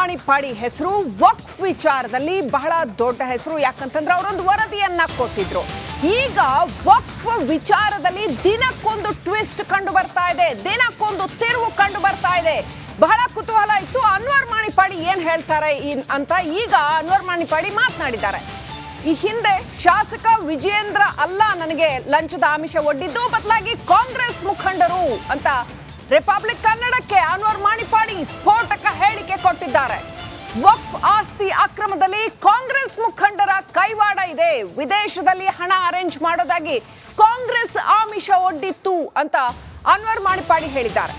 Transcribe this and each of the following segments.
ಮಾಣಿಪ್ಪಾಡಿ ಹೆಸರು ವಕ್ಫ್ ವಿಚಾರದಲ್ಲಿ ಬಹಳ ದೊಡ್ಡ ಹೆಸರು. ಯಾಕಂತಂದ್ರೆ ಅವರೊಂದು ವರದಿಯನ್ನ ಕೊಟ್ಟಿದ್ರು. ಈಗ ವಕ್ಫ್ ವಿಚಾರದಲ್ಲಿ ದಿನಕ್ಕೊಂದು ಟ್ವಿಸ್ಟ್ ಕಂಡು ಬರ್ತಾ ಇದೆ, ದಿನಕ್ಕೊಂದು ತಿರುವು ಕಂಡು ಬರ್ತಾ ಇದೆ. ಬಹಳ ಕುತೂಹಲ ಇತ್ತು ಅನ್ವರ್ ಮಾಣಿಪ್ಪಾಡಿ ಏನ್ ಹೇಳ್ತಾರೆ ಅಂತ. ಈಗ ಅನ್ವರ್ ಮಾಣಿಪ್ಪಾಡಿ ಮಾತನಾಡಿದ್ದಾರೆ. ಈ ಹಿಂದೆ ಶಾಸಕ ವಿಜಯೇಂದ್ರ ಅಲ್ಲ ನನಗೆ ಲಂಚದ ಆಮಿಷ ಒಡ್ಡಿದ್ದು, ಬದಲಾಗಿ ಕಾಂಗ್ರೆಸ್ ಮುಖಂಡರು ಅಂತ ರಿಪಬ್ಲಿಕ್ ಕನ್ನಡಕ್ಕೆ ಅನ್ವರ್ ಮಾಣಿಪ್ಪಾಡಿ ಸ್ಫೋಟಕ ಹೇಳಿಕೆ ಕೊಟ್ಟಿದ್ದಾರೆ. ವಕ್ಫ್ ಆಸ್ತಿ ಅಕ್ರಮದಲ್ಲಿ ಕಾಂಗ್ರೆಸ್ ಮುಖಂಡರ ಕೈವಾಡ ಇದೆ, ವಿದೇಶದಲ್ಲಿ ಹಣ ಅರೇಂಜ್ ಮಾಡೋದಾಗಿ ಕಾಂಗ್ರೆಸ್ ಆಮಿಷ ಒಡ್ಡಿತ್ತು ಅಂತ ಅನ್ವರ್ ಮಾಣಿಪ್ಪಾಡಿ ಹೇಳಿದ್ದಾರೆ.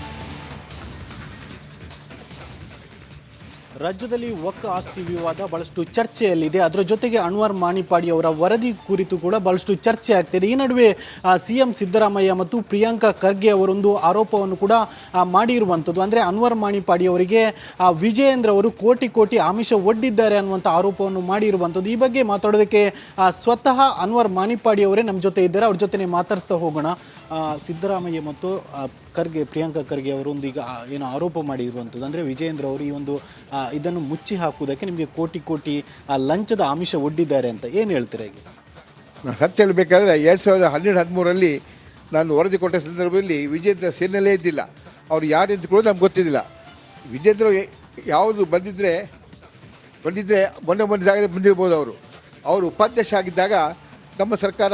ರಾಜ್ಯದಲ್ಲಿ ವಕ್ಫ್ ಆಸ್ತಿ ವಿವಾದ ಬಹಳಷ್ಟು ಚರ್ಚೆಯಲ್ಲಿದೆ. ಅದರ ಜೊತೆಗೆ ಅನ್ವರ್ ಮಾಣಿಪ್ಪಾಡಿ ಅವರ ವರದಿ ಕುರಿತು ಕೂಡ ಬಹಳಷ್ಟು ಚರ್ಚೆ ಆಗ್ತಿದೆ. ಈ ನಡುವೆ ಸಿಎಂ ಸಿದ್ದರಾಮಯ್ಯ ಮತ್ತು ಪ್ರಿಯಾಂಕಾ ಖರ್ಗೆ ಅವರೊಂದು ಆರೋಪವನ್ನು ಕೂಡ ಮಾಡಿರುವಂಥದ್ದು. ಅಂದರೆ ಅನ್ವರ್ ಮಾಣಿಪ್ಪಾಡಿ ಅವರಿಗೆ ವಿಜಯೇಂದ್ರ ಅವರು ಕೋಟಿ ಆಮಿಷ ಒಡ್ಡಿದ್ದಾರೆ ಅನ್ನುವಂಥ ಆರೋಪವನ್ನು ಮಾಡಿರುವಂಥದ್ದು. ಈ ಬಗ್ಗೆ ಮಾತಾಡೋದಕ್ಕೆ ಸ್ವತಃ ಅನ್ವರ್ ಮಾಣಿಪ್ಪಾಡಿ ಅವರೇ ನಮ್ಮ ಜೊತೆ ಇದ್ದಾರೆ. ಅವ್ರ ಜೊತೆ ಮಾತಾಡಿಸ್ತಾ ಹೋಗೋಣ. ಸಿದ್ದರಾಮಯ್ಯ ಮತ್ತು ಪ್ರಿಯಾಂಕಾ ಖರ್ಗೆ ಅವರೊಂದು ಈಗ ಏನು ಆರೋಪ ಮಾಡಿರುವಂಥದ್ದು, ಅಂದರೆ ವಿಜಯೇಂದ್ರ ಅವರು ಈ ಒಂದು ಇದನ್ನು ಮುಚ್ಚಿ ಹಾಕುವುದಕ್ಕೆ ನಿಮಗೆ ಕೋಟಿ ಲಂಚದ ಆಮಿಷ ಒಡ್ಡಿದ್ದಾರೆ ಅಂತ ಏನು ಹೇಳ್ತೀರಾ? ಈಗ ನಾನು ಸತ್ಯ ಹೇಳಬೇಕಾದ್ರೆ 2012-13 ನಾನು ವರದಿ ಕೊಟ್ಟ ಸಂದರ್ಭದಲ್ಲಿ ವಿಜೇಂದ್ರ ಸೇನೆಯಲ್ಲೇ ಇದ್ದಿಲ್ಲ. ಅವ್ರು ಯಾರು ಅಂತ ಕೂಡ ನಮ್ಗೆ ಗೊತ್ತಿದ್ದಿಲ್ಲ. ವಿಜೇಂದ್ರ ಯಾವುದು ಬಂದಿದ್ದರೆ ಮೊನ್ನೆ ಜಾಗದಲ್ಲಿ ಬಂದಿರ್ಬೋದು. ಅವರು ಉಪಾಧ್ಯಕ್ಷ ಆಗಿದ್ದಾಗ ನಮ್ಮ ಸರ್ಕಾರ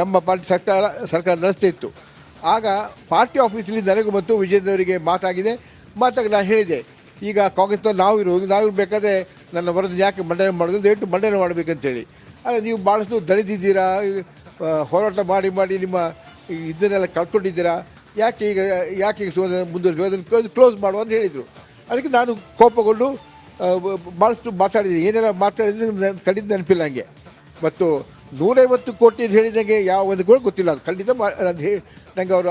ನಮ್ಮ ಪಾರ್ಟಿ ಸರ್ಕಾರ ನಡೆಸ್ತಾ ಇತ್ತು. ಆಗ ಪಾರ್ಟಿ ಆಫೀಸಲ್ಲಿ ನನಗೂ ಮತ್ತು ವಿಜೇಂದ್ರ ಅವರಿಗೆ ಮಾತಾಗಿ ನಾನು ಹೇಳಿದೆ, ಈಗ ಕಾಂಗ್ರೆಸ್ನಲ್ಲಿ ನಾವು ಬೇಕಾದರೆ ನನ್ನ ವರದಿ ಯಾಕೆ ಮಂಡನೆ ಮಾಡೋದು, ದಯವಿಟ್ಟು ಮಂಡನೆ ಮಾಡಬೇಕಂತೇಳಿ. ಆದರೆ ನೀವು ಭಾಳಷ್ಟು ದಣಿದಿದ್ದೀರಾ, ಹೋರಾಟ ಮಾಡಿ ನಿಮ್ಮ ಇದನ್ನೆಲ್ಲ ಕಳ್ಕೊಂಡಿದ್ದೀರಾ, ಯಾಕೆ ಈಗ ಮುಂದುವರಿಸಿ ಅದನ್ನು ಕ್ಲೋಸ್ ಮಾಡುವ ಅಂತ ಹೇಳಿದರು. ಅದಕ್ಕೆ ನಾನು ಕೋಪಗೊಂಡು ಭಾಳಷ್ಟು ಮಾತಾಡಿದ್ದೀನಿ. ಏನೆಲ್ಲ ಮಾತಾಡಿದ್ರೆ ಖಂಡಿತ ನೆನಪಿಲ್ಲ ನನಗೆ. ಮತ್ತು 150 ಕೋಟಿ ಹೇಳಿದಂಗೆ ಯಾವ ಒಂದು ಕೂಡ ಗೊತ್ತಿಲ್ಲ. ಅದು ಖಂಡಿತ ನನಗೆ ಅವರು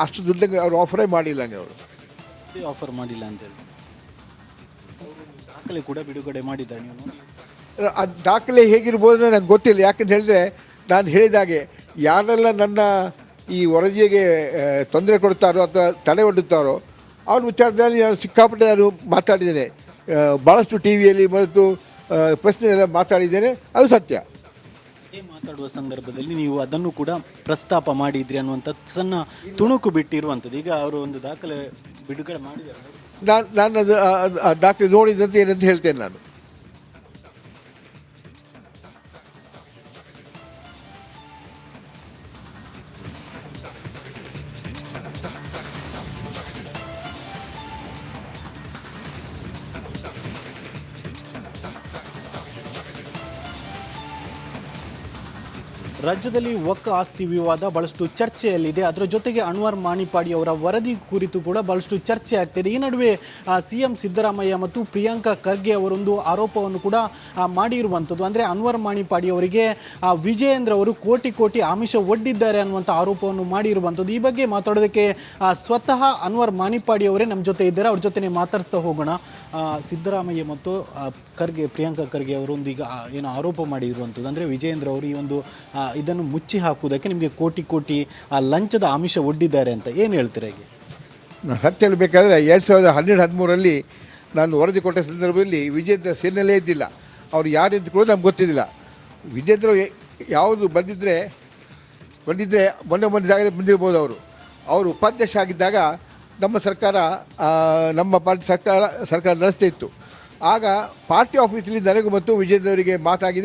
ಅಷ್ಟು ದುಡ್ಡಂಗೆ ಅವರು ಆಫರೇ ಮಾಡಿಲ್ಲ. ನನಗೆ ಅವರು ಆಫರ್ ಮಾಡಿಲ್ಲ ಅಂತೇಳಿ ದಾಖಲೆ ಕೂಡ ಬಿಡುಗಡೆ ಮಾಡಿದ್ದಾರೆ. ನೀವು ಅದು ದಾಖಲೆ ಹೇಗಿರ್ಬೋದು ನನಗೆ ಗೊತ್ತಿಲ್ಲ. ಯಾಕಂತ ಹೇಳಿದ್ರೆ ನಾನು ಹೇಳಿದಾಗೆ ಯಾರೆಲ್ಲ ನನ್ನ ಈ ವರದಿಗೆ ತೊಂದರೆ ಕೊಡ್ತಾರೋ ಅಥವಾ ತಡೆ ಒಡ್ಡುತ್ತಾರೋ ಅವ್ರ ವಿಚಾರದಲ್ಲಿ ನಾನು ಸಿಕ್ಕಾಪಟ್ಟೆ ನಾನು ಮಾತಾಡಿದ್ದೇನೆ. ಭಾಳಷ್ಟು ಟಿ ವಿಯಲ್ಲಿ ಮತ್ತು ಪ್ರಶ್ನೆಯೆಲ್ಲ ಮಾತಾಡಿದ್ದೇನೆ. ಅದು ಸತ್ಯ. ಮಾತಾಡುವ ಸಂದರ್ಭದಲ್ಲಿ ನೀವು ಅದನ್ನು ಕೂಡ ಪ್ರಸ್ತಾಪ ಮಾಡಿದ್ರಿ ಅನ್ನುವಂಥ ಸಣ್ಣ ತುಣುಕು ಬಿಟ್ಟಿರುವಂಥದ್ದು. ಈಗ ಅವರು ಒಂದು ದಾಖಲೆ ಬಿಡುಗಡೆ ಮಾಡಿದ್ದಾರೆ. ನಾನು ಅದು ದಾಖಲೆ ನೋಡಿದಂತೆ ಏನಂತ ಹೇಳ್ತೇನೆ ನಾನು. ರಾಜ್ಯದಲ್ಲಿ ವಕ್ಫ್ ಆಸ್ತಿ ವಿವಾದ ಬಹಳಷ್ಟು ಚರ್ಚೆಯಲ್ಲಿದೆ. ಅದರ ಜೊತೆಗೆ ಅನ್ವರ್ ಮಾಣಿಪ್ಪಾಡಿ ಅವರ ವರದಿ ಕುರಿತು ಕೂಡ ಬಹಳಷ್ಟು ಚರ್ಚೆ ಆಗ್ತಿದೆ. ಈ ನಡುವೆ ಸಿಎಂ ಸಿದ್ದರಾಮಯ್ಯ ಮತ್ತು ಪ್ರಿಯಾಂಕಾ ಖರ್ಗೆ ಅವರೊಂದು ಆರೋಪವನ್ನು ಕೂಡ ಮಾಡಿರುವಂಥದ್ದು. ಅಂದರೆ ಅನ್ವರ್ ಮಾಣಿಪ್ಪಾಡಿ ಅವರಿಗೆ ವಿಜಯೇಂದ್ರ ಅವರು ಕೋಟಿ ಆಮಿಷ ಒಡ್ಡಿದ್ದಾರೆ ಅನ್ನುವಂಥ ಆರೋಪವನ್ನು ಮಾಡಿರುವಂಥದ್ದು. ಈ ಬಗ್ಗೆ ಮಾತಾಡೋದಕ್ಕೆ ಸ್ವತಃ ಅನ್ವರ್ ಮಾಣಿಪ್ಪಾಡಿ ಅವರೇ ನಮ್ಮ ಜೊತೆ ಇದ್ದಾರೆ. ಅವ್ರ ಜೊತೆ ಮಾತಾಡಿಸ್ತಾ ಹೋಗೋಣ. ಸಿದ್ದರಾಮಯ್ಯ ಮತ್ತು ಪ್ರಿಯಾಂಕಾ ಖರ್ಗೆ ಅವರೊಂದು ಈಗ ಏನು ಆರೋಪ ಮಾಡಿರುವಂಥದ್ದು, ಅಂದರೆ ವಿಜಯೇಂದ್ರ ಅವರು ಈ ಒಂದು ಇದನ್ನು ಮುಚ್ಚಿ ಹಾಕುವುದಕ್ಕೆ ನಿಮಗೆ ಕೋಟಿ ಲಂಚದ ಆಮಿಷ ಒಡ್ಡಿದ್ದಾರೆ ಅಂತ ಏನು ಹೇಳ್ತೀರಾ? ಈಗ ನಾನು ಸತ್ಯ ಹೇಳಬೇಕಾದ್ರೆ 2012-13 ನಾನು ವರದಿ ಕೊಟ್ಟ ಸಂದರ್ಭದಲ್ಲಿ ವಿಜೇಂದ್ರ ಸೇನೆಯಲ್ಲೇ ಇದ್ದಿಲ್ಲ. ಅವ್ರು ಯಾರು ಅಂತ ಕೂಡ ನಮ್ಗೆ ಗೊತ್ತಿದ್ದಿಲ್ಲ. ವಿಜೇಂದ್ರ ಯಾವುದು ಬಂದಿದ್ದರೆ ಮೊನ್ನೆ ಜಾಗದಲ್ಲಿ ಬಂದಿರ್ಬೋದು. ಅವರು ಉಪಾಧ್ಯಕ್ಷ ಆಗಿದ್ದಾಗ ನಮ್ಮ ಸರ್ಕಾರ ನಮ್ಮ ಪಾರ್ಟಿ ಸರ್ಕಾರ ನಡೆಸ್ತಾ ಇತ್ತು. ಆಗ ಪಾರ್ಟಿ ಆಫೀಸಲ್ಲಿ ನನಗೂ ಮತ್ತು ವಿಜೇಂದ್ರ ಅವರಿಗೆ ಮಾತಾಗಿ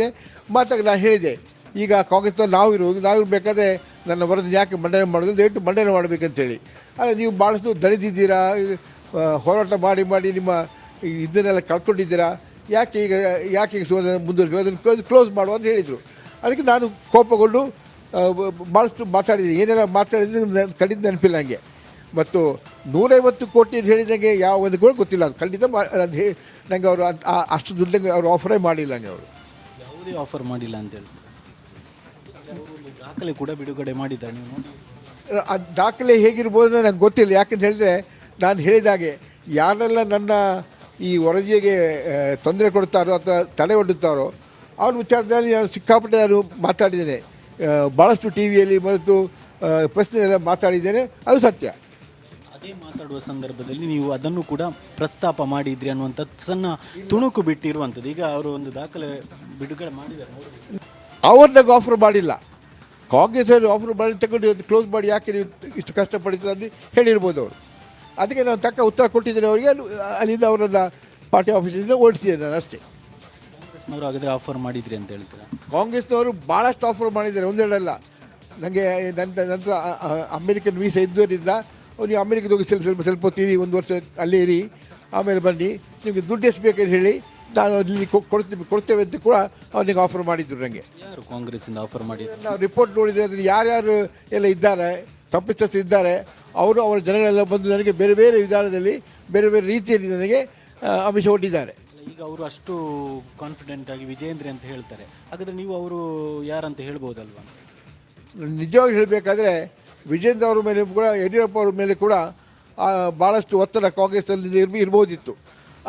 ನಾನು ಹೇಳಿದೆ, ಈಗ ಕಾಂಗ್ರೆಸ್ನಲ್ಲಿ ನಾವು ಬೇಕಾದರೆ ನನ್ನ ವರದಿ ಯಾಕೆ ಮಂಡನೆ ಮಾಡೋದು, ದಯವಿಟ್ಟು ಮಂಡನೆ ಮಾಡಬೇಕಂತೇಳಿ. ಆದರೆ ನೀವು ಭಾಳಷ್ಟು ದಣಿದಿದ್ದೀರಾ, ಹೋರಾಟ ಮಾಡಿ ನಿಮ್ಮ ಇದನ್ನೆಲ್ಲ ಕಳ್ಕೊಂಡಿದ್ದೀರಾ, ಯಾಕೆ ಈಗ ಮುಂದುವರಿಸಿ ಅದನ್ನು ಕ್ಲೋಸ್ ಮಾಡುವ ಅಂತ ಹೇಳಿದರು. ಅದಕ್ಕೆ ನಾನು ಕೋಪಗೊಂಡು ಭಾಳಷ್ಟು ಮಾತಾಡಿದ್ದೀನಿ. ಏನೆಲ್ಲ ಮಾತಾಡಿದ್ರೆ ಖಂಡಿತ ನೆನಪಿಲ್ಲ ನನಗೆ. ಮತ್ತು 150 ಕೋಟಿ ಹೇಳಿದಂಗೆ ಯಾವ ಒಂದು ಕೂಡ ಗೊತ್ತಿಲ್ಲ. ಅದು ಖಂಡಿತ ನನಗೆ ಅವರು ಅಷ್ಟು ದುಡ್ಡಂಗೆ ಅವರು ಆಫರೇ ಮಾಡಿಲ್ಲ. ನನಗೆ ಅವರು ಯಾವುದೇ ಆಫರ್ ಮಾಡಿಲ್ಲ ಅಂತೇಳಿ ದಾಖಲೆ ಕೂಡ ಬಿಡುಗಡೆ ಮಾಡಿದ್ದಾರೆ. ನೀವು ಅದು ದಾಖಲೆ ಹೇಗಿರ್ಬೋದು ನನಗೆ ಗೊತ್ತಿಲ್ಲ. ಯಾಕಂತ ಹೇಳಿದ್ರೆ ನಾನು ಹೇಳಿದಾಗೆ ಯಾರೆಲ್ಲ ನನ್ನ ಈ ವರದಿಗೆ ತೊಂದರೆ ಕೊಡ್ತಾರೋ ಅಥವಾ ತಡೆ ಒಡ್ಡುತ್ತಾರೋ ಅವ್ರ ವಿಚಾರದಲ್ಲಿ ನಾನು ಸಿಕ್ಕಾಪಟ್ಟೆ ನಾನು ಮಾತಾಡಿದ್ದೇನೆ. ಭಾಳಷ್ಟು ಟಿ ವಿಯಲ್ಲಿ ಮತ್ತು ಪ್ರಶ್ನೆಯೆಲ್ಲ ಮಾತಾಡಿದ್ದೇನೆ. ಅದು ಸತ್ಯ. ಮಾತಾಡುವ ಸಂದರ್ಭದಲ್ಲಿ ನೀವು ಅದನ್ನು ಕೂಡ ಪ್ರಸ್ತಾಪ ಮಾಡಿದ್ರಿ ಅನ್ನುವಂಥ ಸಣ್ಣ ತುಣುಕು ಬಿಟ್ಟಿರುವಂಥದ್ದು. ಈಗ ಅವರು ಒಂದು ದಾಖಲೆ ಬಿಡುಗಡೆ ಮಾಡಿದ್ದಾರೆ. ಅವ್ರದಾಗ ಆಫರ್ ಮಾಡಿಲ್ಲ, ಕಾಂಗ್ರೆಸ್ ಅವರು ಆಫರ್ ಮಾಡಿ ತಗೊಂಡು ಕ್ಲೋಸ್ ಮಾಡಿ ಯಾಕೆ ನೀವು ಇಷ್ಟು ಕಷ್ಟಪಡ್ತೀರ ಅಂತ ಹೇಳಿರ್ಬೋದು ಅವರು. ಅದಕ್ಕೆ ನಾನು ತಕ್ಕ ಉತ್ತರ ಕೊಟ್ಟಿದ್ದೇನೆ ಅವರಿಗೆ. ಅಲ್ಲಿಂದ ಅವರನ್ನು ಪಾರ್ಟಿ ಆಫೀಸಿಂದ ಓಡಿಸಿದ್ದೇನೆ ನಾನು ಅಷ್ಟೇ. ಕಾಂಗ್ರೆಸ್ನವರು ಹಾಗಾದರೆ ಆಫರ್ ಮಾಡಿದ್ರಿ ಅಂತ ಹೇಳ್ತೀರಾ? ಕಾಂಗ್ರೆಸ್ನವರು ಭಾಳಷ್ಟು ಆಫರ್ ಮಾಡಿದ್ದಾರೆ, ಒಂದೆರಡಲ್ಲ. ನನಗೆ ನಂತರ ಅಮೇರಿಕನ್ ವೀಸಾ ಇದ್ದವರಿಂದ ನೀವು ಅಮೇರಿಕದ ಹೋಗಿ ಸ್ವಲ್ಪ ಹೊತ್ತೀರಿ, 1 ವರ್ಷ ಅಲ್ಲೇ ಇರಿ, ಆಮೇಲೆ ಬನ್ನಿ, ನಿಮಗೆ ದುಡ್ಡು ಎಷ್ಟು ಬೇಕಂತ ಹೇಳಿ ನಾನು ಅಲ್ಲಿ ಕೊಡ್ತೇವೆ ಅಂತ ಕೂಡ ಅವನಿಗೆ ಆಫರ್ ಮಾಡಿದ್ರು. ನನಗೆ ಯಾರು ಕಾಂಗ್ರೆಸ್ಸಿಂದ ಆಫರ್ ಮಾಡಿದ್ರು? ನಾವು ರಿಪೋರ್ಟ್ ನೋಡಿದರೆ ಅದರಲ್ಲಿ ಯಾರ್ಯಾರು ಎಲ್ಲ ಇದ್ದಾರೆ, ತಪ್ಪಿತಸ್ಥರು ಇದ್ದಾರೆ, ಅವರು ಅವರ ಜನಗಳೆಲ್ಲ ಬಂದು ನನಗೆ ಬೇರೆ ಬೇರೆ ವಿಧಾನದಲ್ಲಿ ಬೇರೆ ಬೇರೆ ರೀತಿಯಲ್ಲಿ ನನಗೆ ಆಮಿಷ ಒಡ್ಡಿದ್ದಾರೆ. ಈಗ ಅವರು ಅಷ್ಟು ಕಾನ್ಫಿಡೆಂಟ್ ಆಗಿ ವಿಜಯೇಂದ್ರ ಅಂತ ಹೇಳ್ತಾರೆ, ಹಾಗಾದರೆ ನೀವು ಅವರು ಯಾರಂತ ಹೇಳ್ಬೋದಲ್ವ? ನಿಜವಾಗಿ ಹೇಳಬೇಕಾದ್ರೆ ವಿಜೇಂದ್ರ ಅವರ ಮೇಲೆ ಕೂಡ, ಯಡಿಯೂರಪ್ಪ ಅವರ ಮೇಲೆ ಕೂಡ ಭಾಳಷ್ಟು ಒತ್ತಡ ಕಾಂಗ್ರೆಸ್ಸಲ್ಲಿ ಇರ್ಬೋದಿತ್ತು.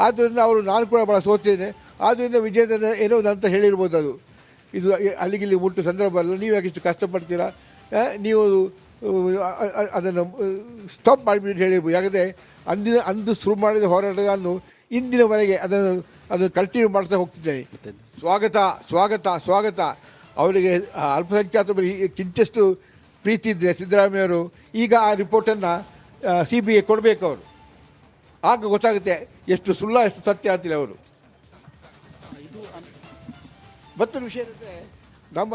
ಆದ್ದರಿಂದ ನಾನು ಕೂಡ ಭಾಳ ಸೋತಿದ್ದೇನೆ. ಆದ್ದರಿಂದ ವಿಜೇಂದ್ರ ಏನೋ ಅಂತ ಹೇಳಿರ್ಬೋದು. ಅದು ಇದು ಅಲ್ಲಿಗಿಲ್ಲಿ ಮುಟ್ಟು ಸಂದರ್ಭ ಅಲ್ಲ, ನೀವು ಯಾಕೆ ಇಷ್ಟು ಕಷ್ಟಪಡ್ತೀರಾ, ನೀವು ಅದನ್ನು ಸ್ಟಾಪ್ ಮಾಡಿಬಿಟ್ಟು ಹೇಳಿರ್ಬೋದು. ಯಾಕಂದರೆ ಅಂದು ಶುರು ಮಾಡಿದ ಹೋರಾಟಗಳನ್ನು ಇಂದಿನವರೆಗೆ ಅದನ್ನು ಕಂಟಿನ್ಯೂ ಮಾಡ್ತಾ ಹೋಗ್ತಿದ್ದೇನೆ. ಸ್ವಾಗತ ಸ್ವಾಗತ ಸ್ವಾಗತ. ಅವರಿಗೆ ಅಲ್ಪಸಂಖ್ಯಾತ ಕಿಂಚಷ್ಟು ಪ್ರೀತಿ ಇದ್ದರೆ ಸಿದ್ದರಾಮಯ್ಯವರು ಈಗ ಆ ರಿಪೋರ್ಟನ್ನು CBI ಕೊಡಬೇಕು ಅವರು. ಆಗ ಗೊತ್ತಾಗುತ್ತೆ ಎಷ್ಟು ಸುಳ್ಳ ಎಷ್ಟು ಸತ್ಯ ಅಂತಿಲ್ಲ ಅವರು. ಮತ್ತೊಂದು ವಿಷಯ ಏನಂದರೆ, ನಮ್ಮ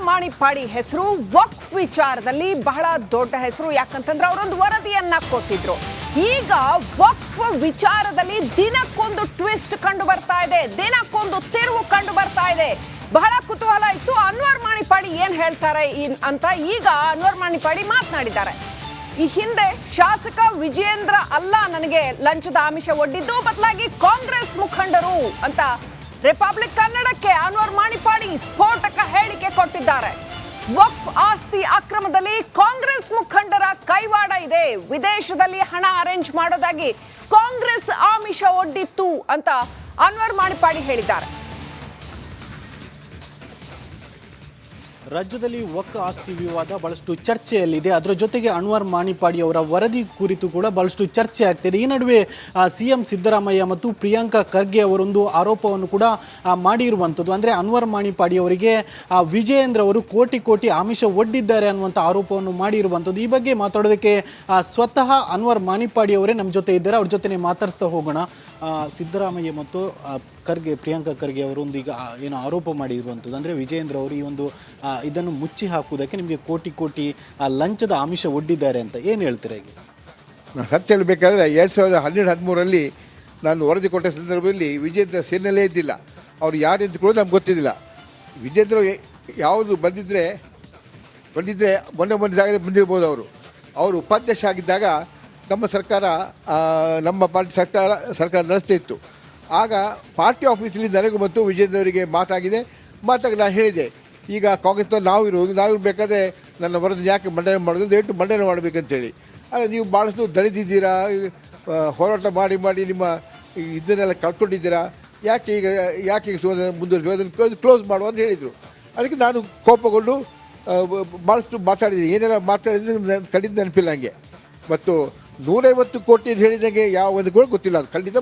ಮಾಣಿಪ್ಪಾಡಿ ಹೆಸರು ವಕ್ಫ್ ವಿಚಾರದಲ್ಲಿ ಬಹಳ ದೊಡ್ಡ ಹೆಸರು. ಯಾಕಂತಂದ್ರೆ ಅವರೊಂದು ವರದಿಯನ್ನ ಕೊಟ್ಟಿದ್ರು. ಈಗ ವಕ್ಫ್ ವಿಚಾರದಲ್ಲಿ ದಿನಕ್ಕೊಂದು ಟ್ವಿಸ್ಟ್ ಕಂಡು ಬರ್ತಾ ಇದೆ, ದಿನಕ್ಕೊಂದು ತಿರುವು ಕಂಡು ಬರ್ತಾ ಇದೆ. ಬಹಳ ಕುತೂಹಲ ಇತ್ತು ಅನ್ವರ್ ಮಾಣಿಪ್ಪಾಡಿ ಏನ್ ಹೇಳ್ತಾರೆ ಅಂತ. ಈಗ ಅನ್ವರ್ ಮಾಣಿಪ್ಪಾಡಿ ಮಾತನಾಡಿದ್ದಾರೆ. ಈ ಹಿಂದೆ ಶಾಸಕ ವಿಜಯೇಂದ್ರ ಅಲ್ಲ ನನಗೆ ಲಂಚದ ಆಮಿಷ ಒಡ್ಡಿದ್ದು, ಬದಲಾಗಿ ಕಾಂಗ್ರೆಸ್ ಮುಖಂಡರು ಅಂತ ರಿಪಬ್ಲಿಕ್ ಕನ್ನಡಕ್ಕೆ ಅನ್ವರ್ ಮಾಣಿಪ್ಪಾಡಿ ಸ್ಫೋಟಕ ಹೇಳಿಕೆ ಕೊಟ್ಟಿದ್ದಾರೆ. ವಕ್ಫ್ ಆಸ್ತಿ ಅಕ್ರಮದಲ್ಲಿ ಕಾಂಗ್ರೆಸ್ ಮುಖಂಡರ ಕೈವಾಡ ಇದೆ, ವಿದೇಶದಲ್ಲಿ ಹಣ ಅರೇಂಜ್ ಮಾಡೋದಾಗಿ ಕಾಂಗ್ರೆಸ್ ಆಮಿಷ ಒಡ್ಡಿತ್ತು ಅಂತ ಅನ್ವರ್ ಮಾಣಿಪ್ಪಾಡಿ ಹೇಳಿದ್ದಾರೆ. ರಾಜ್ಯದಲ್ಲಿ ವಕ್ಫ್ ಆಸ್ತಿ ವಿವಾದ ಬಹಳಷ್ಟು ಚರ್ಚೆಯಲ್ಲಿದೆ. ಅದರ ಜೊತೆಗೆ ಅನ್ವರ್ ಮಾಣಿಪ್ಪಾಡಿ ಅವರ ವರದಿ ಕುರಿತು ಕೂಡ ಬಹಳಷ್ಟು ಚರ್ಚೆ ಆಗ್ತಿದೆ. ಈ ನಡುವೆ CM ಸಿದ್ದರಾಮಯ್ಯ ಮತ್ತು ಪ್ರಿಯಾಂಕಾ ಖರ್ಗೆ ಅವರೊಂದು ಆರೋಪವನ್ನು ಕೂಡ ಮಾಡಿರುವಂಥದ್ದು. ಅಂದರೆ ಅನ್ವರ್ ಮಾಣಿಪ್ಪಾಡಿ ಅವರಿಗೆ ವಿಜಯೇಂದ್ರ ಅವರು ಕೋಟಿ ಆಮಿಷ ಒಡ್ಡಿದ್ದಾರೆ ಅನ್ನುವಂಥ ಆರೋಪವನ್ನು ಮಾಡಿರುವಂಥದ್ದು. ಈ ಬಗ್ಗೆ ಮಾತಾಡೋದಕ್ಕೆ ಸ್ವತಃ ಅನ್ವರ್ ಮಾಣಿಪ್ಪಾಡಿ ಅವರೇ ನಮ್ಮ ಜೊತೆ ಇದ್ದಾರೆ. ಅವ್ರ ಜೊತೆ ಮಾತಾಡಿಸ್ತಾ ಹೋಗೋಣ. ಸಿದ್ದರಾಮಯ್ಯ ಮತ್ತು ಪ್ರಿಯಾಂಕಾ ಖರ್ಗೆ ಅವರೊಂದು ಈಗ ಏನು ಆರೋಪ ಮಾಡಿರುವಂಥದ್ದು, ಅಂದರೆ ವಿಜಯೇಂದ್ರ ಅವರು ಈ ಒಂದು ಇದನ್ನು ಮುಚ್ಚಿ ಹಾಕುವುದಕ್ಕೆ ನಿಮಗೆ ಕೋಟಿ ಲಂಚದ ಆಮಿಷ ಒಡ್ಡಿದ್ದಾರೆ ಅಂತ ಏನು ಹೇಳ್ತೀರಾ? ಈಗ ನಾನು ಸತ್ಯ ಹೇಳಬೇಕಾದ್ರೆ 2012-13 ನಾನು ವರದಿ ಕೊಟ್ಟ ಸಂದರ್ಭದಲ್ಲಿ ವಿಜೇಂದ್ರ ಸೇನೆಯಲ್ಲೇ ಇದ್ದಿಲ್ಲ. ಅವ್ರು ಯಾರೆಂತ ಕೂಡ ನಮ್ಗೆ ಗೊತ್ತಿದ್ದಿಲ್ಲ. ವಿಜೇಂದ್ರ ಯಾವುದು ಬಂದಿದ್ದರೆ ಮೊನ್ನೆ ಜಾಗದಲ್ಲಿ ಬಂದಿರ್ಬೋದು. ಅವರು ಉಪಾಧ್ಯಕ್ಷ ಆಗಿದ್ದಾಗ ನಮ್ಮ ಸರ್ಕಾರ ನಮ್ಮ ಪಾರ್ಟಿ ಸರ್ಕಾರ ನಡೆಸ್ತಾ ಇತ್ತು. ಆಗ ಪಾರ್ಟಿ ಆಫೀಸಲ್ಲಿ ನನಗೂ ಮತ್ತು ವಿಜೇಂದ್ರ ಅವರಿಗೆ ಮಾತಾಗಿ ನಾನು ಹೇಳಿದೆ, ಈಗ ಕಾಂಗ್ರೆಸ್ನಲ್ಲಿ ನಾವು ಇರಬೇಕಾದ್ರೆ ನನ್ನ ವರದಿ ಯಾಕೆ ಮಂಡನೆ ಮಾಡೋದು, ದಯವಿಟ್ಟು ಮಂಡನೆ ಮಾಡಬೇಕಂತೇಳಿ. ಆದರೆ ನೀವು ಭಾಳಷ್ಟು ದಣಿದಿದ್ದೀರಾ, ಹೋರಾಟ ಮಾಡಿ ನಿಮ್ಮ ಇದನ್ನೆಲ್ಲ ಕಳ್ಕೊಂಡಿದ್ದೀರಾ, ಯಾಕೆ ಈಗ ಮುಂದುವರಿಸಿ ಅದನ್ನು ಕ್ಲೋಸ್ ಮಾಡುವ ಅಂತ ಹೇಳಿದರು. ಅದಕ್ಕೆ ನಾನು ಕೋಪಗೊಂಡು ಭಾಳಷ್ಟು ಮಾತಾಡಿದ್ದೀನಿ. ಏನೆಲ್ಲ ಮಾತಾಡಿದ್ರೆ ಖಂಡಿತ ನೆನಪಿಲ್ಲ ನನಗೆ. ಮತ್ತು 150 ಕೋಟಿ ಹೇಳಿದಂಗೆ ಯಾವ ಒಂದು ಕೂಡ ಗೊತ್ತಿಲ್ಲ. ಅದು ಖಂಡಿತ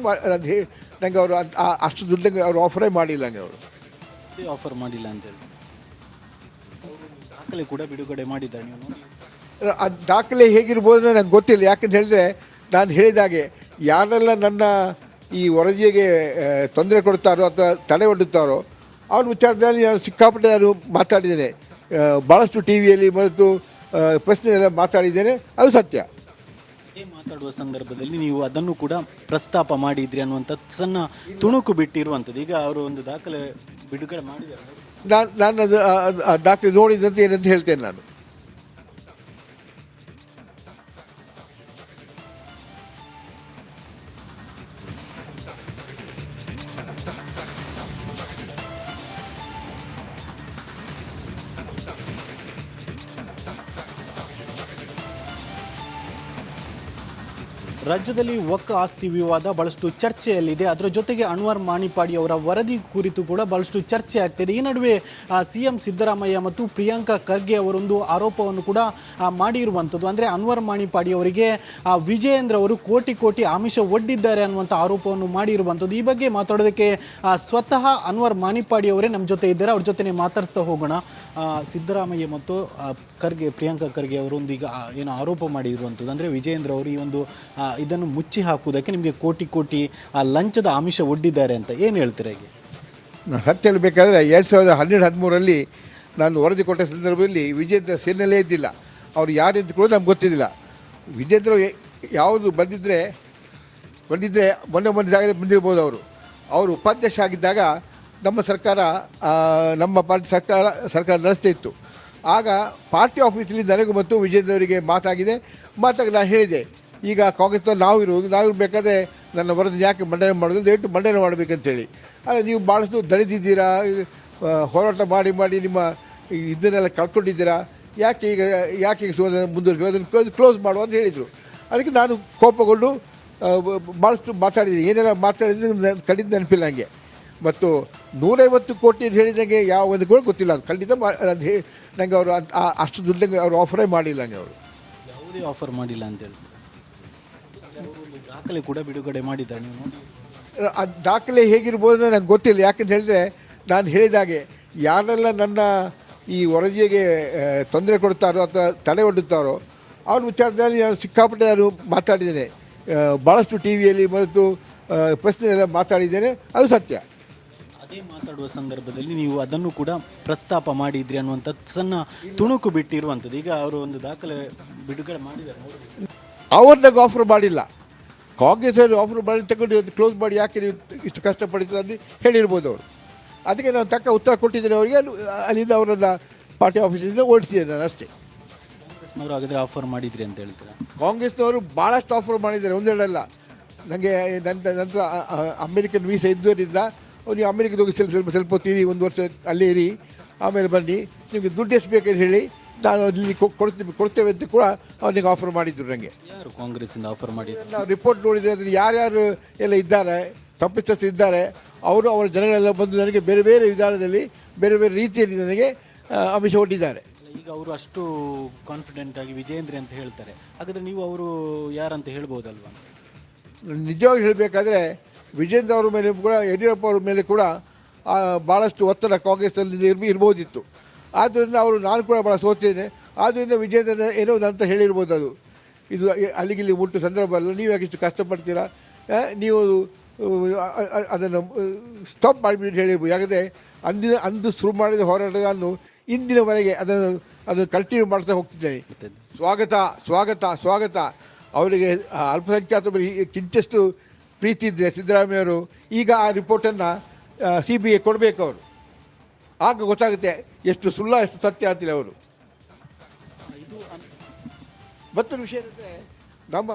ನನಗೆ ಅವರು ಅಷ್ಟು ದುಡ್ಡಂಗೆ ಅವರು ಆಫರೇ ಮಾಡಿಲ್ಲ. ನನಗೆ ಅವರು ಆಫರ್ ಮಾಡಿಲ್ಲ ಅಂತೇಳಿ ದಾಖಲೆ ಕೂಡ ಬಿಡುಗಡೆ ಮಾಡಿದ್ದಾರೆ. ನೀವು ಆ ದಾಖಲೆ ಹೇಗಿರ್ಬೋದು ನನಗೆ ಗೊತ್ತಿಲ್ಲ. ಯಾಕಂತ ಹೇಳಿದ್ರೆ ನಾನು ಹೇಳಿದಾಗೆ ಯಾರೆಲ್ಲ ನನ್ನ ಈ ವರದಿಗೆ ತೊಂದರೆ ಕೊಡ್ತಾರೋ ಅಥವಾ ತಡೆ ಒಡ್ಡುತ್ತಾರೋ ಅವ್ರ ವಿಚಾರದಲ್ಲಿ ನಾನು ಸಿಕ್ಕಾಪಟ್ಟೆ ನಾನು ಮಾತಾಡಿದ್ದೇನೆ. ಭಾಳಷ್ಟು TVಯಲ್ಲಿ ಮತ್ತು ಪ್ರಶ್ನೆಯೆಲ್ಲ ಮಾತಾಡಿದ್ದೇನೆ, ಅದು ಸತ್ಯ. ಮಾತಾಡುವ ಸಂದರ್ಭದಲ್ಲಿ ನೀವು ಅದನ್ನು ಕೂಡ ಪ್ರಸ್ತಾಪ ಮಾಡಿದ್ರಿ ಅನ್ನುವಂಥ ಸಣ್ಣ ತುಣುಕು ಬಿಟ್ಟಿರುವಂಥದ್ದು. ಈಗ ಅವರು ಒಂದು ದಾಖಲೆ ಬಿಡುಗಡೆ ಮಾಡಿದ್ದಾರೆ. ನಾನು ಅದು ದಾಖಲೆ ನೋಡಿದಂತೆ ಏನಂತ ಹೇಳ್ತೇನೆ ನಾನು. ರಾಜ್ಯದಲ್ಲಿ ವಕ್ ಆಸ್ತಿ ವಿವಾದ ಬಹಳಷ್ಟು ಚರ್ಚೆಯಲ್ಲಿದೆ. ಅದರ ಜೊತೆಗೆ ಅನ್ವರ್ ಮಾಣಿಪಾಡಿ ಅವರ ವರದಿ ಕುರಿತು ಕೂಡ ಬಹಳಷ್ಟು ಚರ್ಚೆ ಆಗ್ತಿದೆ. ಈ ನಡುವೆ ಸಿಎಂ ಸಿದ್ದರಾಮಯ್ಯ ಮತ್ತು ಪ್ರಿಯಾಂಕಾ ಖರ್ಗೆ ಅವರೊಂದು ಆರೋಪವನ್ನು ಕೂಡ ಮಾಡಿರುವಂಥದ್ದು. ಅಂದರೆ ಅನ್ವರ್ ಮಾಣಿಪಾಡಿ ಅವರಿಗೆ ವಿಜಯೇಂದ್ರ ಅವರು ಕೋಟಿ ಆಮಿಷ ಒಡ್ಡಿದ್ದಾರೆ ಅನ್ನುವಂಥ ಆರೋಪವನ್ನು ಮಾಡಿರುವಂಥದ್ದು. ಈ ಬಗ್ಗೆ ಮಾತಾಡೋದಕ್ಕೆ ಸ್ವತಃ ಅನ್ವರ್ ಮಾಣಿಪಾಡಿ ಅವರೇ ನಮ್ಮ ಜೊತೆ ಇದ್ದಾರೆ. ಅವ್ರ ಜೊತೆ ಮಾತಾಡಿಸ್ತಾ ಹೋಗೋಣ. ಸಿದ್ದರಾಮಯ್ಯ ಮತ್ತು ಪ್ರಿಯಾಂಕಾ ಖರ್ಗೆ ಅವರೊಂದು ಈಗ ಏನು ಆರೋಪ ಮಾಡಿರುವಂಥದ್ದು, ಅಂದರೆ ವಿಜಯೇಂದ್ರ ಅವರು ಈ ಒಂದು ಇದನ್ನು ಮುಚ್ಚಿ ಹಾಕುವುದಕ್ಕೆ ನಿಮಗೆ ಕೋಟಿ ಲಂಚದ ಆಮಿಷ ಒಡ್ಡಿದ್ದಾರೆ ಅಂತ ಏನು ಹೇಳ್ತೀರಾ? ಈಗ ನಾನು ಸತ್ಯ ಹೇಳಬೇಕಾದ್ರೆ 2012-13 ನಾನು ವರದಿ ಕೊಟ್ಟ ಸಂದರ್ಭದಲ್ಲಿ ವಿಜೇಂದ್ರ ಸೇನೆಯಲ್ಲೇ ಇದ್ದಿಲ್ಲ. ಅವ್ರು ಯಾರಂತ ಕೂಡ ನಮ್ಗೆ ಗೊತ್ತಿದ್ದಿಲ್ಲ. ವಿಜೇಂದ್ರ ಯಾವುದು ಬಂದಿದ್ದರೆ ಮೊನ್ನೆ ಜಾಗದಲ್ಲಿ ಬಂದಿರ್ಬೋದು. ಅವರು ಉಪಾಧ್ಯಕ್ಷ ಆಗಿದ್ದಾಗ ನಮ್ಮ ಸರ್ಕಾರ ನಮ್ಮ ಪಾರ್ಟಿ ಸರ್ಕಾರ ನಡೆಸ್ತಾ ಇತ್ತು. ಆಗ ಪಾರ್ಟಿ ಆಫೀಸಲ್ಲಿ ನನಗೂ ಮತ್ತು ವಿಜೇಂದ್ರ ಅವರಿಗೆ ಮಾತಾಗಿ ನಾನು ಹೇಳಿದೆ, ಈಗ ಕಾಂಗ್ರೆಸ್ನಲ್ಲಿ ನಾವು ಬೇಕಾದರೆ ನನ್ನ ವರದಿ ಯಾಕೆ ಮಂಡನೆ ಮಾಡೋದು, ದಯವಿಟ್ಟು ಮಂಡನೆ ಮಾಡಬೇಕಂತೇಳಿ. ಆದರೆ ನೀವು ಭಾಳಷ್ಟು ದಣಿದಿದ್ದೀರಾ, ಹೋರಾಟ ಮಾಡಿ ನಿಮ್ಮ ಇದನ್ನೆಲ್ಲ ಕಳ್ಕೊಂಡಿದ್ದೀರಾ, ಯಾಕೆ ಈಗ ಮುಂದುವರಿಸಿ ಅದನ್ನು ಕ್ಲೋಸ್ ಮಾಡುವ ಅಂತ ಹೇಳಿದರು. ಅದಕ್ಕೆ ನಾನು ಕೋಪಗೊಂಡು ಭಾಳಷ್ಟು ಮಾತಾಡಿದ್ದೀನಿ. ಏನೆಲ್ಲ ಮಾತಾಡಿದ್ರೆ ಕಡಿಮೆ ನೆನಪಿಲ್ಲ ನನಗೆ. ಮತ್ತು 150 ಕೋಟಿ ಹೇಳಿದಂಗೆ ಯಾವ ಒಂದು ಕೂಡ ಗೊತ್ತಿಲ್ಲ. ಅದು ಖಂಡಿತ ನನಗೆ ಅವರು ಅಷ್ಟು ದುಡ್ಡಂಗೆ ಅವರು ಆಫರೇ ಮಾಡಿಲ್ಲ. ನನಗೆ ಅವರು ಯಾವುದೇ ಆಫರ್ ಮಾಡಿಲ್ಲ ಅಂತೇಳಿ ದಾಖಲೆ ಕೂಡ ಬಿಡುಗಡೆ ಮಾಡಿದ್ದಾರೆ. ನೀವು ನೋಡಿ, ಆ ದಾಖಲೆ ಹೇಗಿರ್ಬೋದು ನನಗೆ ಗೊತ್ತಿಲ್ಲ. ಯಾಕಂತ ಹೇಳಿದ್ರೆ ನಾನು ಹೇಳಿದಾಗೆ ಯಾರೆಲ್ಲ ನನ್ನ ಈ ವರದಿಗೆ ತೊಂದರೆ ಕೊಡ್ತಾರೋ ಅಥವಾ ತಡೆ ಒಡ್ಡುತ್ತಾರೋ ಅವ್ರ ವಿಚಾರದಲ್ಲಿ ನಾನು ಸಿಕ್ಕಾಪಟ್ಟೆ ಮಾತಾಡಿದ್ದೇನೆ. ಭಾಳಷ್ಟು ಟಿ ವಿಯಲ್ಲಿ ಮತ್ತು ಪ್ರಶ್ನೆಯೆಲ್ಲ ಮಾತಾಡಿದ್ದೇನೆ. ಅದು ಸತ್ಯ. ಅದೇ ಮಾತಾಡುವ ಸಂದರ್ಭದಲ್ಲಿ ನೀವು ಅದನ್ನು ಕೂಡ ಪ್ರಸ್ತಾಪ ಮಾಡಿದ್ರಿ ಅನ್ನುವಂಥ ಸಣ್ಣ ತುಣುಕು ಬಿಟ್ಟಿರುವಂಥದ್ದು. ಈಗ ಅವರು ಒಂದು ದಾಖಲೆ ಬಿಡುಗಡೆ ಮಾಡಿದ್ದಾರೆ. ಅವ್ರನ್ನಾಗ ಆಫರ್ ಮಾಡಿಲ್ಲ. ಕಾಂಗ್ರೆಸ್ ಅವರು ಆಫರ್ ಮಾಡಿ ತಗೊಂಡು ಕ್ಲೋಸ್ ಮಾಡಿ ಯಾಕೆ ನೀವು ಇಷ್ಟು ಕಷ್ಟಪಡ್ತೀರ ಅಂತ ಹೇಳಿರ್ಬೋದು ಅವರು. ಅದಕ್ಕೆ ನಾನು ತಕ್ಕ ಉತ್ತರ ಕೊಟ್ಟಿದ್ದೇನೆ ಅವರಿಗೆ. ಅಲ್ಲಿಂದ ಅವರನ್ನು ಪಾರ್ಟಿ ಆಫೀಸಿಂದ ಓಡಿಸಿದ್ದೇನೆ ನಾನು ಅಷ್ಟೇ. ಕಾಂಗ್ರೆಸ್ನವರು ಹಾಗಾದರೆ ಆಫರ್ ಮಾಡಿದ್ರಿ ಅಂತ ಹೇಳ್ತೀರಾ? ಕಾಂಗ್ರೆಸ್ನವರು ಭಾಳಷ್ಟು ಆಫರ್ ಮಾಡಿದ್ದಾರೆ, ಒಂದೆರಡಲ್ಲ. ನನಗೆ ನಂತರ ಅಮೇರಿಕನ್ ವೀಸಾ ಇದ್ದವರಿಂದ ನೀವು ಅಮೇರಿಕದ ಹೋಗಿ ಸ್ವಲ್ಪ ಹೊತ್ತೀರಿ, 1 ವರ್ಷ ಅಲ್ಲೇ ಇರಿ, ಆಮೇಲೆ ಬನ್ನಿ, ನಿಮಗೆ ದುಡ್ಡು ಎಷ್ಟು ಬೇಕಂತ ಹೇಳಿ ನಾನು ಅಲ್ಲಿ ಕೊಡ್ತೇವೆ ಅಂತ ಕೂಡ ಅವನಿಗೆ ಆಫರ್ ಮಾಡಿದ್ರು. ನನಗೆ ಯಾರು ಕಾಂಗ್ರೆಸ್ಸಿಂದ ಆಫರ್ ಮಾಡಿದ್ರು? ನಾವು ರಿಪೋರ್ಟ್ ನೋಡಿದರೆ ಅದರಲ್ಲಿ ಯಾರ್ಯಾರು ಎಲ್ಲ ಇದ್ದಾರೆ, ತಪ್ಪಿತಸ್ಥರು ಇದ್ದಾರೆ, ಅವರು ಅವರ ಜನಗಳೆಲ್ಲ ಬಂದು ನನಗೆ ಬೇರೆ ಬೇರೆ ವಿಧಾನದಲ್ಲಿ ಬೇರೆ ಬೇರೆ ರೀತಿಯಲ್ಲಿ ನನಗೆ ಆಮಿಷ ಒಡ್ಡಿದ್ದಾರೆ. ಈಗ ಅವರು ಅಷ್ಟು ಕಾನ್ಫಿಡೆಂಟ್ ಆಗಿ ವಿಜಯೇಂದ್ರ ಅಂತ ಹೇಳ್ತಾರೆ, ಹಾಗಾದರೆ ನೀವು ಅವರು ಯಾರಂತ ಹೇಳ್ಬೋದಲ್ವಾ? ನಿಜವಾಗಿ ಹೇಳಬೇಕಾದ್ರೆ ವಿಜೇಂದ್ರ ಅವರ ಮೇಲೆ ಕೂಡ ಯಡಿಯೂರಪ್ಪ ಅವರ ಮೇಲೆ ಕೂಡ ಭಾಳಷ್ಟು ಒತ್ತಡ ಕಾಂಗ್ರೆಸ್ನಲ್ಲಿ ಇರ್ಬೋದಿತ್ತು. ಆದ್ದರಿಂದ ನಾನು ಕೂಡ ಭಾಳ ಸೋತಿದ್ದೇನೆ. ಆದ್ದರಿಂದ ವಿಜೇಂದ್ರ ಏನೋ ಅಂತ ಹೇಳಿರ್ಬೋದು. ಇದು ಅಲ್ಲಿಗಿಲ್ಲಿ ಮುಟ್ಟು ಸಂದರ್ಭ ಅಲ್ಲ, ನೀವು ಯಾಕೆ ಇಷ್ಟು ಕಷ್ಟಪಡ್ತೀರಾ, ನೀವು ಅದನ್ನು ಸ್ಟಾಪ್ ಮಾಡಿಬಿಟ್ಟು ಹೇಳಿರ್ಬೋದು. ಯಾಕಂದರೆ ಅಂದು ಶುರು ಮಾಡಿದ ಹೋರಾಟವನ್ನು ಇಂದಿನವರೆಗೆ ಅದನ್ನು ಕಂಟಿನ್ಯೂ ಮಾಡ್ತಾ ಹೋಗ್ತಿದ್ದೇನೆ. ಸ್ವಾಗತ. ಅವರಿಗೆ ಅಲ್ಪಸಂಖ್ಯಾತ ಕಿಂಚಷ್ಟು ಪ್ರೀತಿ ಇದ್ದರೆ ಸಿದ್ದರಾಮಯ್ಯವರು ಈಗ ಆ ರಿಪೋರ್ಟನ್ನು CBI ಕೊಡಬೇಕು. ಅವರು ಆಗ ಗೊತ್ತಾಗುತ್ತೆ ಎಷ್ಟು ಸುಳ್ಳ ಎಷ್ಟು ಸತ್ಯ ಅಂತಿಲ್ಲ ಅವರು. ಮತ್ತೊಂದು ವಿಷಯ ಅಂದರೆ ನಮ್ಮ